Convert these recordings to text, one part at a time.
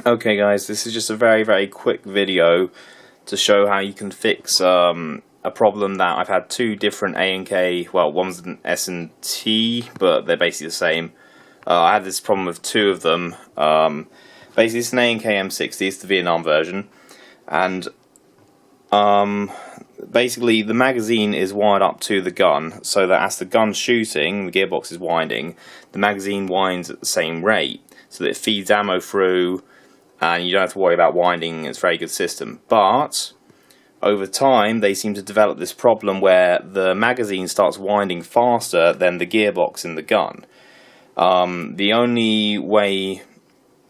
Okay guys, this is just a very quick video to show how you can fix a problem that I've had two different A&K, well, one's an S&T, but they're basically the same. I had this problem with two of them. Basically it's an A&K M60, it's the Vietnam version, and basically the magazine is wired up to the gun, so that as the gun's shooting, the gearbox is winding, the magazine winds at the same rate, so that it feeds ammo through, and you don't have to worry about winding. It's a very good system. But over time they seem to develop this problem where the magazine starts winding faster than the gearbox in the gun. The only way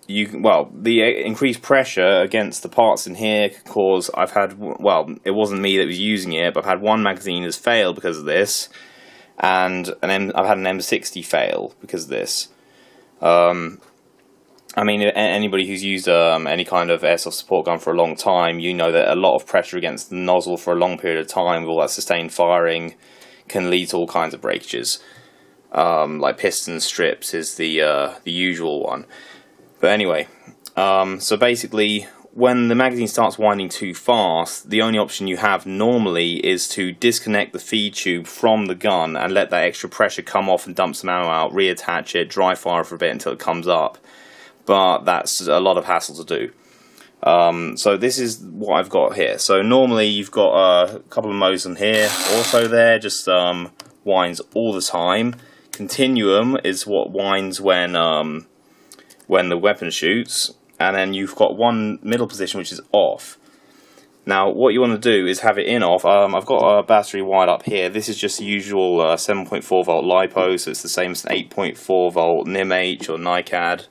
you can, well, the increased pressure against the parts in here could cause, I've had, well, it wasn't me that was using it, but I've had one magazine has failed because of this, and I've had an M60 fail because of this. I mean, anybody who's used any kind of airsoft support gun for a long time, you know that a lot of pressure against the nozzle for a long period of time with all that sustained firing can lead to all kinds of breakages. Like piston strips is the usual one. But anyway, so basically, when the magazine starts winding too fast, the only option you have normally is to disconnect the feed tube from the gun and let that extra pressure come off and dump some ammo out, reattach it, dry fire for a bit until it comes up. But that's a lot of hassle to do. So this is what I've got here. So normally you've got a couple of modes on here. Also there, just winds all the time. Continuum is what winds when the weapon shoots. And then you've got one middle position which is off. Now what you want to do is have it in off. I've got a battery wired up here. This is just the usual 7.4 volt LiPo, so it's the same as an 8.4 volt NIMH or NiCad.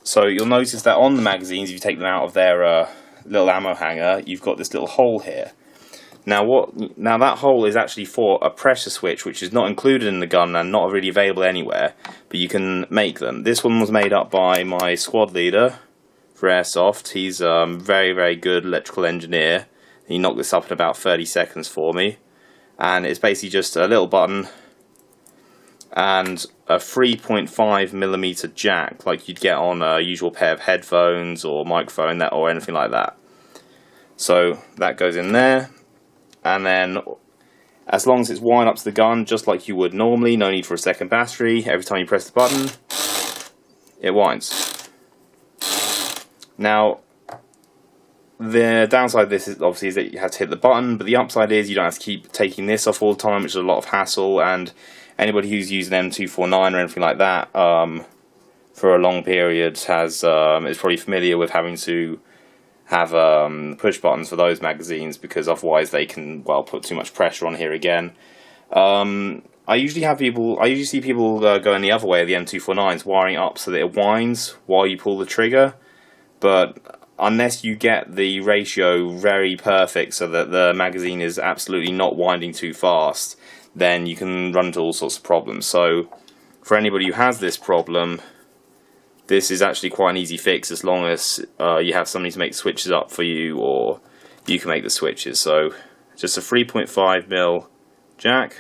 So you'll notice that on the magazines, if you take them out of their little ammo hanger, you've got this little hole here. Now that hole is actually for a pressure switch, which is not included in the gun and not really available anywhere, but you can make them. This one was made up by my squad leader for airsoft. He's a very good electrical engineer. He knocked this up in about 30 seconds for me, and it's basically just a little button and a 3.5mm jack, like you'd get on a usual pair of headphones or microphone or anything like that. So that goes in there, and then as long as it's wired up to the gun just like you would normally, no need for a second battery. Every time you press the button, it winds. Now the downside of this is obviously that you have to hit the button, but the upside is you don't have to keep taking this off all the time, which is a lot of hassle. And anybody who's used an M249 or anything like that for a long period is probably familiar with having to have push buttons for those magazines, because otherwise they can, well, put too much pressure on here again. I usually see people going the other way of the M249s, wiring up so that it winds while you pull the trigger, but unless you get the ratio very perfect so that the magazine is absolutely not winding too fast, then you can run into all sorts of problems. So for anybody who has this problem, this is actually quite an easy fix, as long as you have somebody to make the switches up for you, or you can make the switches. So just a 3.5mm jack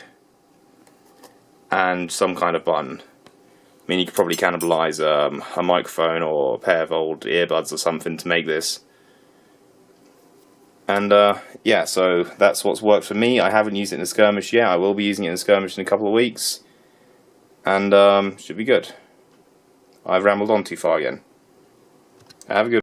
and some kind of button. I mean, you could probably cannibalize a microphone or a pair of old earbuds or something to make this. And yeah, so that's what's worked for me. I haven't used it in a skirmish yet. I will be using it in a skirmish in a couple of weeks, and should be good. I've rambled on too far again. Have a good